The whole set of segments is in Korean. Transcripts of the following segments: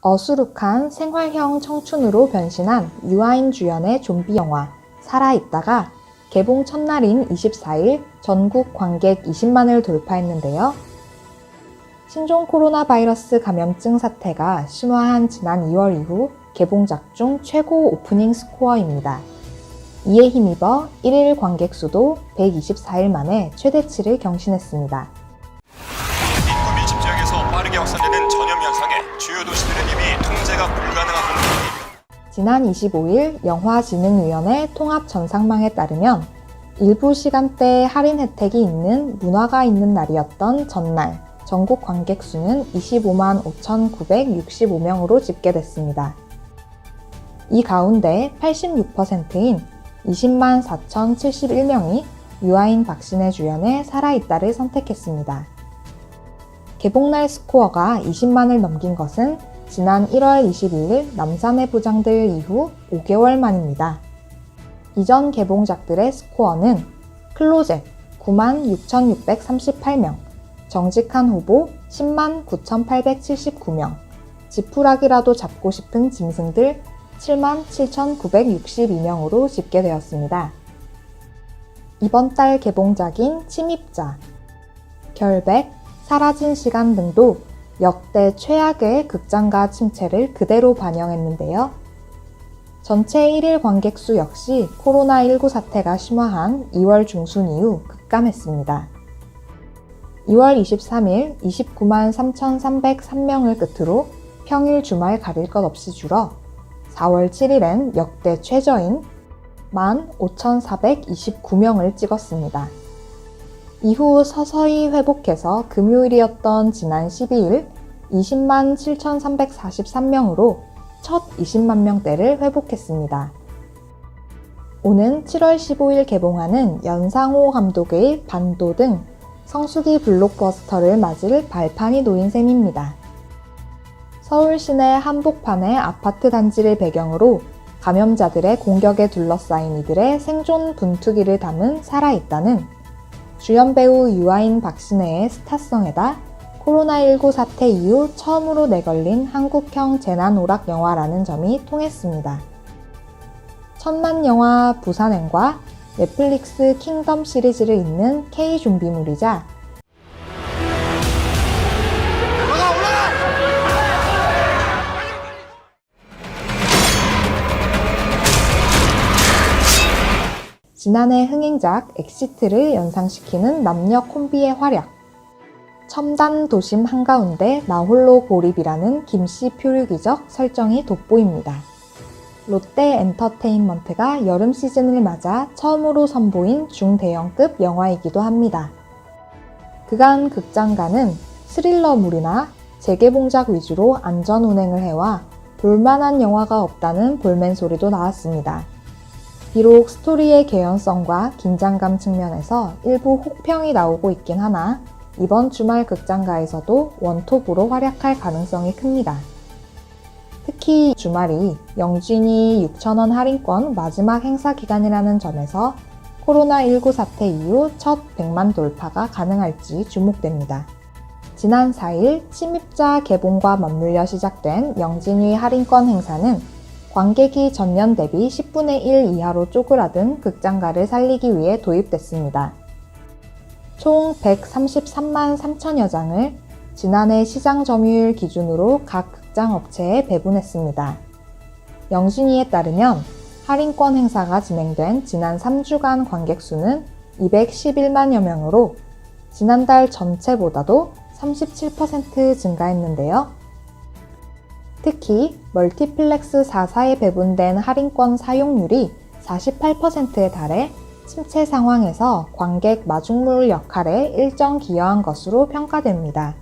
어수룩한 생활형 청춘으로 변신한 유아인 주연의 좀비 영화 살아있다가 개봉 첫날인 24일 전국 관객 20만을 돌파했는데요. 신종 코로나 바이러스 감염증 사태가 심화한 지난 2월 이후 개봉작 중 최고 오프닝 스코어입니다. 이에 힘입어 1일 관객 수도 124일 만에 최대치를 경신했습니다. 인구 밀집 지역에서 빠르게 확산되는 전염 현상에 주요 도시들은 이미 통제가 불가능한 상황입니다. 지난 25일 영화진흥위원회 통합전상망에 따르면 일부 시간대에 할인 혜택이 있는 문화가 있는 날이었던 전날 전국 관객 수는 25만 5,965명으로 집계됐습니다. 이 가운데 86%인 20만 4,071명이 유아인 박신혜 주연의 살아있다를 선택했습니다. 개봉날 스코어가 20만을 넘긴 것은 지난 1월 22일 남산의 부장들 이후 5개월 만입니다. 이전 개봉작들의 스코어는 클로젯 9만 6,638명, 정직한 후보 10만 9,879명, 지푸라기라도 잡고 싶은 짐승들 7만 7,962명으로 집계되었습니다. 이번 달 개봉작인 침입자, 결백, 사라진 시간 등도 역대 최악의 극장가 침체를 그대로 반영했는데요. 전체 1일 관객 수 역시 코로나19 사태가 심화한 2월 중순 이후 급감했습니다. 2월 23일 29만 3,303명을 끝으로 평일 주말 가릴 것 없이 줄어 4월 7일엔 역대 최저인 15,429명을 찍었습니다. 이후 서서히 회복해서 금요일이었던 지난 12일 20만 7,343명으로 첫 20만 명대를 회복했습니다. 오는 7월 15일 개봉하는 연상호 감독의 반도 등 성수기 블록버스터를 맞을 발판이 놓인 셈입니다. 서울 시내 한복판의 아파트 단지를 배경으로 감염자들의 공격에 둘러싸인 이들의 생존 분투기를 담은 살아있다는 주연 배우 유아인 박신혜의 스타성에다 코로나19 사태 이후 처음으로 내걸린 한국형 재난 오락 영화라는 점이 통했습니다. 천만 영화 부산행과 넷플릭스 킹덤 시리즈를 잇는 K-좀비물이자 지난해 흥행작 엑시트를 연상시키는 남녀 콤비의 활약, 첨단 도심 한가운데 나홀로 고립이라는 김씨 표류기적 설정이 돋보입니다. 롯데 엔터테인먼트가 여름 시즌을 맞아 처음으로 선보인 중대형급 영화이기도 합니다. 그간 극장가는 스릴러물이나 재개봉작 위주로 안전 운행을 해와 볼만한 영화가 없다는 볼멘 소리도 나왔습니다. 비록 스토리의 개연성과 긴장감 측면에서 일부 혹평이 나오고 있긴 하나 이번 주말 극장가에서도 원톱으로 활약할 가능성이 큽니다. 특히 주말이 영진이 6,000원 할인권 마지막 행사 기간이라는 점에서 코로나19 사태 이후 첫 100만 돌파가 가능할지 주목됩니다. 지난 4일 침입자 개봉과 맞물려 시작된 영진이 할인권 행사는 관객이 전년 대비 10분의 1 이하로 쪼그라든 극장가를 살리기 위해 도입됐습니다. 총 133만 3천여 장을 지난해 시장 점유율 기준으로 각 극장 업체에 배분했습니다. 영진이에 따르면 할인권 행사가 진행된 지난 3주간 관객 수는 211만여 명으로 지난달 전체보다도 37% 증가했는데요. 특히 멀티플렉스 4사에 배분된 할인권 사용률이 48%에 달해 침체 상황에서 관객 마중물 역할에 일정 기여한 것으로 평가됩니다.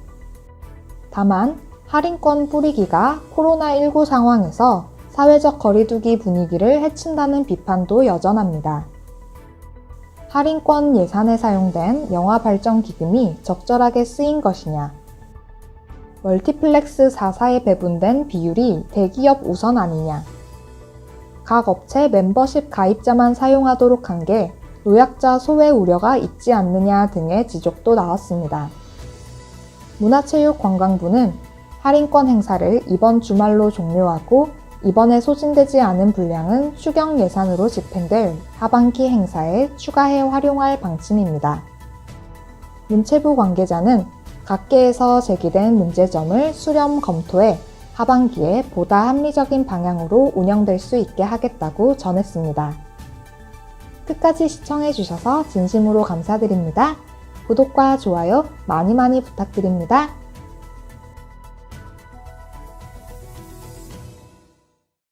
다만 할인권 뿌리기가 코로나19 상황에서 사회적 거리두기 분위기를 해친다는 비판도 여전합니다. 할인권 예산에 사용된 영화 발전 기금이 적절하게 쓰인 것이냐, 멀티플렉스 4사에 배분된 비율이 대기업 우선 아니냐, 각 업체 멤버십 가입자만 사용하도록 한 게 노약자 소외 우려가 있지 않느냐 등의 지적도 나왔습니다. 문화체육관광부는 할인권 행사를 이번 주말로 종료하고 이번에 소진되지 않은 분량은 추경 예산으로 집행될 하반기 행사에 추가해 활용할 방침입니다. 문체부 관계자는 각계에서 제기된 문제점을 수렴 검토해 하반기에 보다 합리적인 방향으로 운영될 수 있게 하겠다고 전했습니다. 끝까지 시청해주셔서 진심으로 감사드립니다. 구독과 좋아요 많이 부탁드립니다.